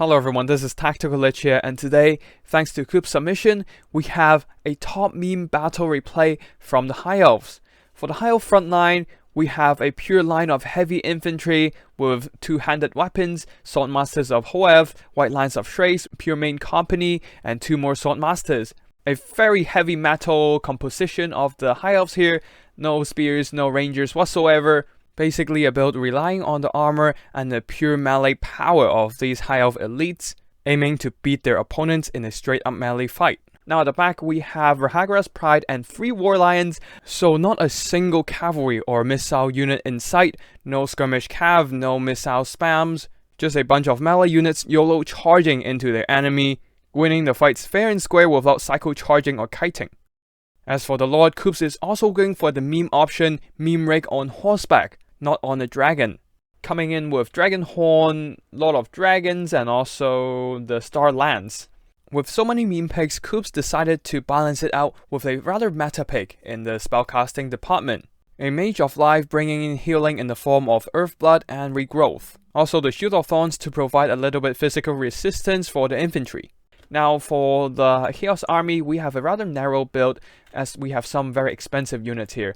Hello everyone, this is Tactical Lich here, and today, thanks to Coop's submission, we have a top meme battle replay from the High Elves. For the High Elf front line, we have a pure line of heavy infantry with two-handed weapons, Swordmasters of Hoev, White Lines of Shreds, pure main company, and two more Swordmasters. A very heavy metal composition of the High Elves here, no spears, no rangers whatsoever. Basically a build relying on the armor and the pure melee power of these High Elf elites, aiming to beat their opponents in a straight up melee fight. Now at the back we have Rahagras Pride and 3 War Lions, so not a single cavalry or missile unit in sight, no skirmish cav, no missile spams, just a bunch of melee units YOLO charging into their enemy, winning the fights fair and square without cycle charging or kiting. As for the Lord, Coops is also going for the meme option, meme rig on horseback, not on a dragon. Coming in with Dragon Horn, Lord of Dragons, and also the Star Lance. With so many meme picks, Coops decided to balance it out with a rather meta pick in the spellcasting department. A Mage of Life bringing in healing in the form of Earthblood and Regrowth. Also the Shield of Thorns to provide a little bit physical resistance for the infantry. Now for the Chaos Army, we have a rather narrow build as we have some very expensive units here.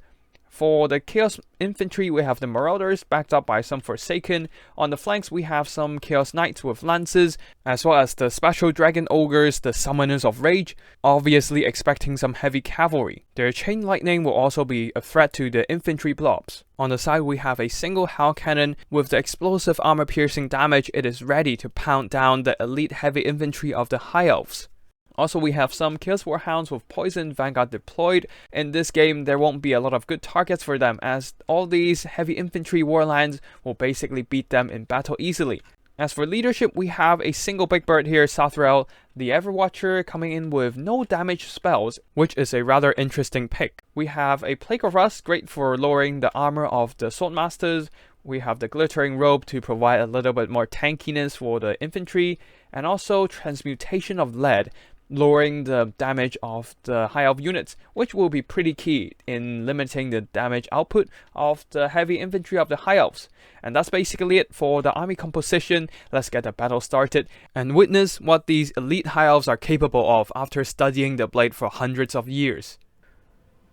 For the Chaos Infantry, we have the Marauders, backed up by some Forsaken. On the flanks, we have some Chaos Knights with Lances, as well as the Special Dragon Ogres, the Summoners of Rage, obviously expecting some heavy cavalry. Their Chain Lightning will also be a threat to the infantry blobs. On the side, we have a single Hell Cannon. With the explosive armor-piercing damage, it is ready to pound down the elite heavy infantry of the High Elves. Also, we have some Chaos Warhounds with Poison Vanguard deployed. In this game, there won't be a lot of good targets for them, as all these heavy infantry warlines will basically beat them in battle easily. As for leadership, we have a single big bird here, Sathrel, the Everwatcher, coming in with no damage spells, which is a rather interesting pick. We have a Plague of Rust, great for lowering the armor of the Swordmasters. We have the Glittering Robe to provide a little bit more tankiness for the infantry, and also Transmutation of Lead, lowering the damage of the High Elf units, which will be pretty key in limiting the damage output of the heavy infantry of the High Elves. And that's basically it for the army composition. Let's get the battle started and witness what these elite High Elves are capable of after studying the blade for hundreds of years.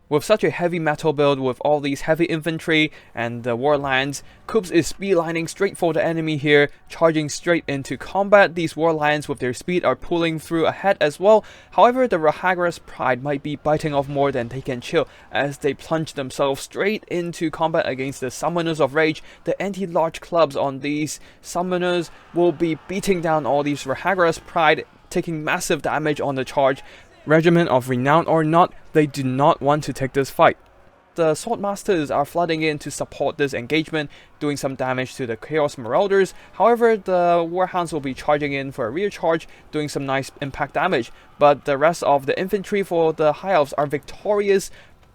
With such a heavy metal build with all these heavy infantry and the war lions, Coops is speedlining straight for the enemy here, charging straight into combat. These war lions with their speed are pulling through ahead as well. However, the Rahagras Pride might be biting off more than they can chew as they plunge themselves straight into combat against the Summoners of Rage. The anti-large clubs on these Summoners will be beating down all these Rahagras Pride, taking massive damage on the charge. Regiment of Renown or not, they do not want to take this fight. The Swordmasters are flooding in to support this engagement, doing some damage to the Chaos Marauders. However, the Warhounds will be charging in for a rear charge, doing some nice impact damage. But the rest of the infantry for the High Elves are victorious,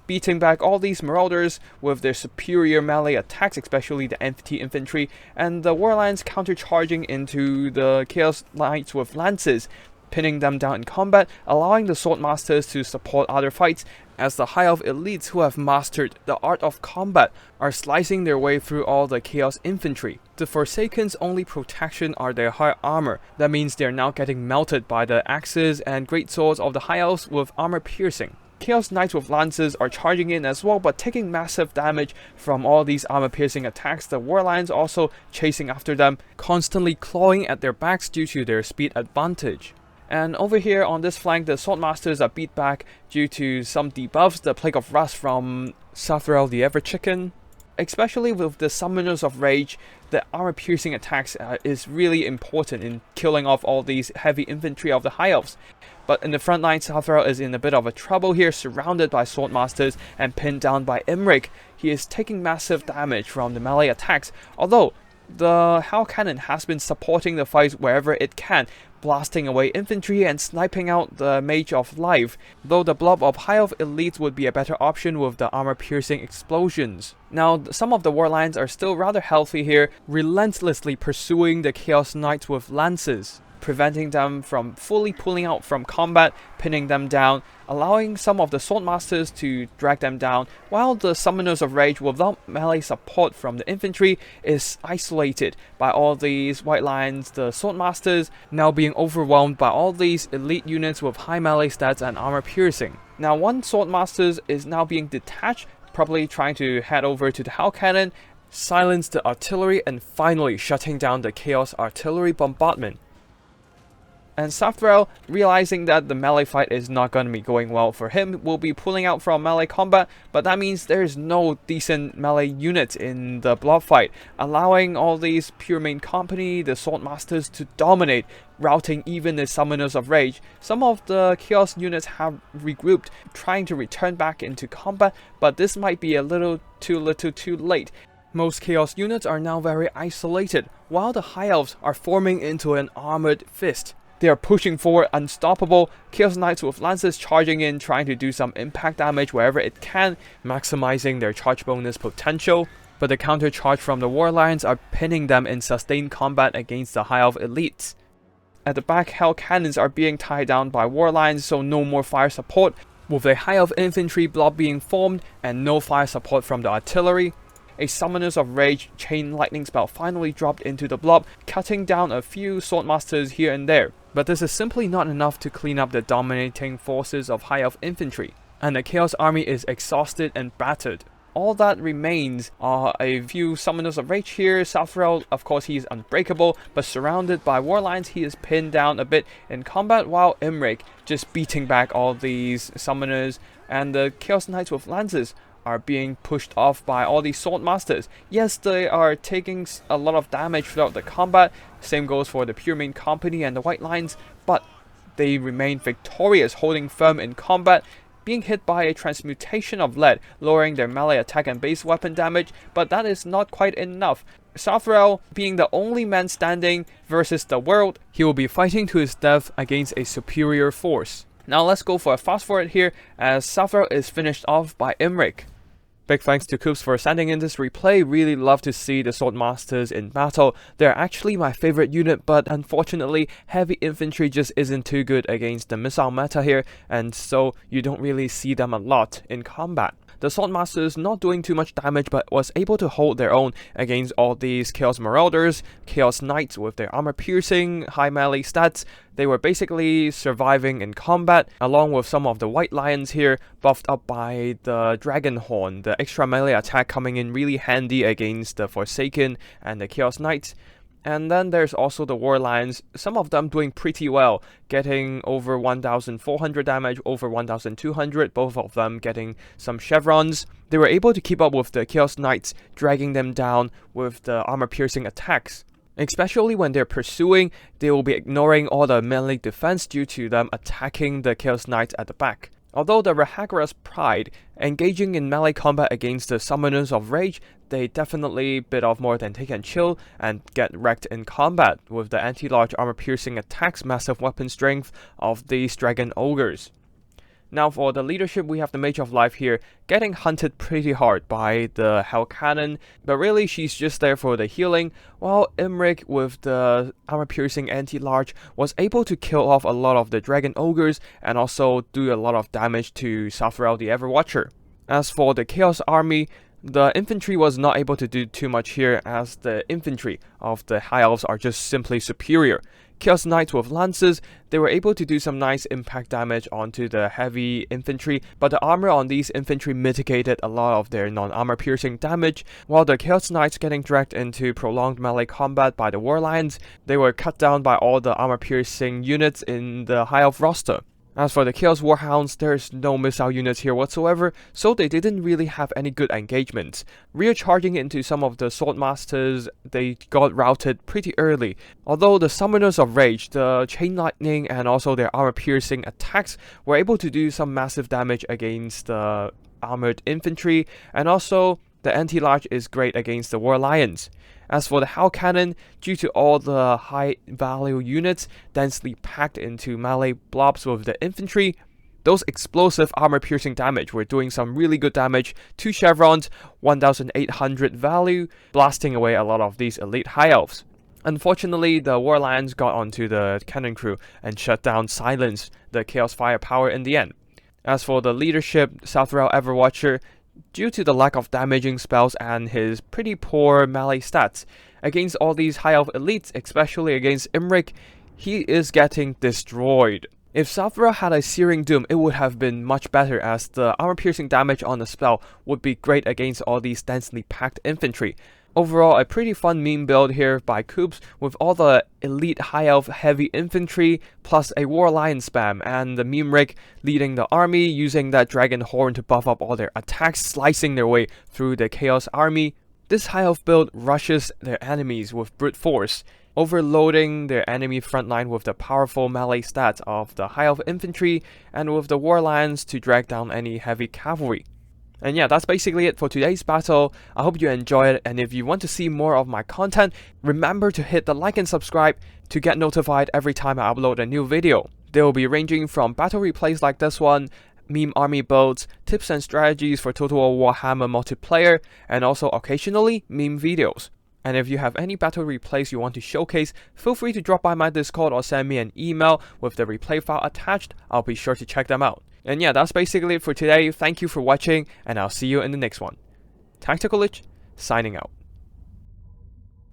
beating back all these Marauders with their superior melee attacks, especially the anti-infantry, and the Warlions counter-charging into the Chaos Knights with Lances, pinning them down in combat, allowing the Swordmasters to support other fights, as the High Elf elites who have mastered the art of combat are slicing their way through all the Chaos Infantry. The Forsaken's only protection are their high armor. That means they're now getting melted by the axes and great swords of the High Elves with armor piercing. Chaos Knights with Lances are charging in as well, but taking massive damage from all these armor-piercing attacks. The Warlions also chasing after them, constantly clawing at their backs due to their speed advantage. And over here on this flank, the Swordmasters are beat back due to some debuffs, the Plague of Rust from Sathrel the Everchicken. Especially with the Summoners of Rage, the armor-piercing attacks is really important in killing off all these heavy infantry of the High Elves. But in the front line, Sathrel is in a bit of a trouble here, surrounded by Swordmasters and pinned down by Imrik. He is taking massive damage from the melee attacks, although the Hell Cannon has been supporting the fight wherever it can, blasting away infantry and sniping out the Mage of Life, though the blob of High Elf elites would be a better option with the armor-piercing explosions. Now, some of the Warlions are still rather healthy here, relentlessly pursuing the Chaos Knights with Lances. preventing them from fully pulling out from combat, pinning them down, allowing some of the swordmasters to drag them down, while the summoners of rage without melee support from the infantry is isolated by all these white lions. The swordmasters now being overwhelmed by all these elite units with high melee stats and armor piercing. Now one swordmaster is now being detached, probably trying to head over to the Hell Cannon, silence the artillery, and finally shutting down the Chaos Artillery bombardment. And Safrel, realizing that the melee fight is not going to be going well for him, will be pulling out from melee combat, but that means there's no decent melee units in the blob fight, allowing all these pure main company, the swordmasters, to dominate, routing even the summoners of rage. Some of the chaos units have regrouped, trying to return back into combat, but this might be a little too late. Most chaos units are now very isolated, while the high elves are forming into an armored fist. They are pushing forward unstoppable, Chaos Knights with lances charging in, trying to do some impact damage wherever it can, maximizing their charge bonus potential. But the counter charge from the War Lions are pinning them in sustained combat against the High Elf elites. At the back, Hell Cannons are being tied down by War Lions, so no more fire support, with a High Elf infantry blob being formed and no fire support from the artillery. A Summoners of Rage chain lightning spell finally dropped into the blob, cutting down a few swordmasters here and there. But this is simply not enough to clean up the dominating forces of High Elf infantry, and the Chaos Army is exhausted and battered. All that remains are a few Summoners of Rage here. Safrel, of course, he is unbreakable, but surrounded by War Lions, he is pinned down a bit in combat, while Imrik just beating back all these Summoners, and the Chaos Knights with lances are being pushed off by all these swordmasters. Yes, they are taking a lot of damage throughout the combat, same goes for the pure main company and the white lines, but they remain victorious, holding firm in combat, being hit by a transmutation of lead, lowering their melee attack and base weapon damage, but that is not quite enough. Safrel, being the only man standing versus the world, he will be fighting to his death against a superior force. Now let's go for a fast forward here, as Safrel is finished off by Imrik. Big thanks to Coops for sending in this replay. Really love to see the Swordmasters in battle. They're actually my favorite unit, but unfortunately heavy infantry just isn't too good against the missile meta here, and so you don't really see them a lot in combat. The Swordmasters not doing too much damage, but was able to hold their own against all these Chaos Marauders, Chaos Knights with their armor piercing, high melee stats. They were basically surviving in combat, along with some of the White Lions here, buffed up by the Dragon Horn, the extra melee attack coming in really handy against the Forsaken and the Chaos Knights. And then there's also the War Lions, some of them doing pretty well, getting over 1,400 damage, over 1,200, both of them getting some chevrons. They were able to keep up with the Chaos Knights, dragging them down with the armor-piercing attacks. Especially when they're pursuing, they will be ignoring all the melee defense due to them attacking the Chaos Knights at the back. Although the Rahagara's Pride, engaging in melee combat against the Summoners of Rage, they definitely bit off more than they can chew and get wrecked in combat with the anti-large armor-piercing attacks, massive weapon strength of these Dragon Ogres. Now for the leadership, we have the Mage of Life here, getting hunted pretty hard by the Hell Cannon, but really she's just there for the healing, while Imrik with the armor-piercing anti-large was able to kill off a lot of the Dragon Ogres and also do a lot of damage to Safrel the Everwatcher. As for the Chaos Army, the infantry was not able to do too much here, as the infantry of the High Elves are just simply superior. Chaos Knights with lances, they were able to do some nice impact damage onto the heavy infantry, but the armor on these infantry mitigated a lot of their non-armor piercing damage, while the Chaos Knights getting dragged into prolonged melee combat by the War Lions, they were cut down by all the armor piercing units in the High Elf roster. As for the Chaos Warhounds, there's no missile units here whatsoever, so they didn't really have any good engagements. Rear charging into some of the Swordmasters, they got routed pretty early. Although the Summoners of Rage, the Chain Lightning and also their armor-piercing attacks were able to do some massive damage against the armored infantry, and also the anti-large is great against the War Lions. As for the Hell Cannon, due to all the high value units densely packed into melee blobs with the infantry, those explosive armor piercing damage were doing some really good damage, 2 chevrons, 1,800 value, blasting away a lot of these elite High Elves. Unfortunately, the War Lions got onto the cannon crew and shut down, silenced the Chaos firepower in the end. As for the leadership, Southrel Everwatcher, due to the lack of damaging spells and his pretty poor melee stats, against all these high elf elites, especially against Imrik, he is getting destroyed. If Southrel had a Searing Doom, it would have been much better, as the armor-piercing damage on the spell would be great against all these densely packed infantry. Overall, a pretty fun meme build here by Coops, with all the elite high elf heavy infantry, plus a War Lion spam, and the meme rig leading the army, using that dragon horn to buff up all their attacks, slicing their way through the Chaos army. This high elf build rushes their enemies with brute force, overloading their enemy frontline with the powerful melee stats of the high elf infantry, and with the War Lions to drag down any heavy cavalry. And yeah, that's basically it for today's battle. I hope you enjoyed it, and if you want to see more of my content, remember to hit the like and subscribe to get notified every time I upload a new video. They will be ranging from battle replays like this one, meme army builds, tips and strategies for Total War Warhammer multiplayer, and also occasionally meme videos. And if you have any battle replays you want to showcase, feel free to drop by my Discord or send me an email with the replay file attached. I'll be sure to check them out. And yeah, that's basically it for today. Thank you for watching, and I'll see you in the next one. Tactical Lich, signing out.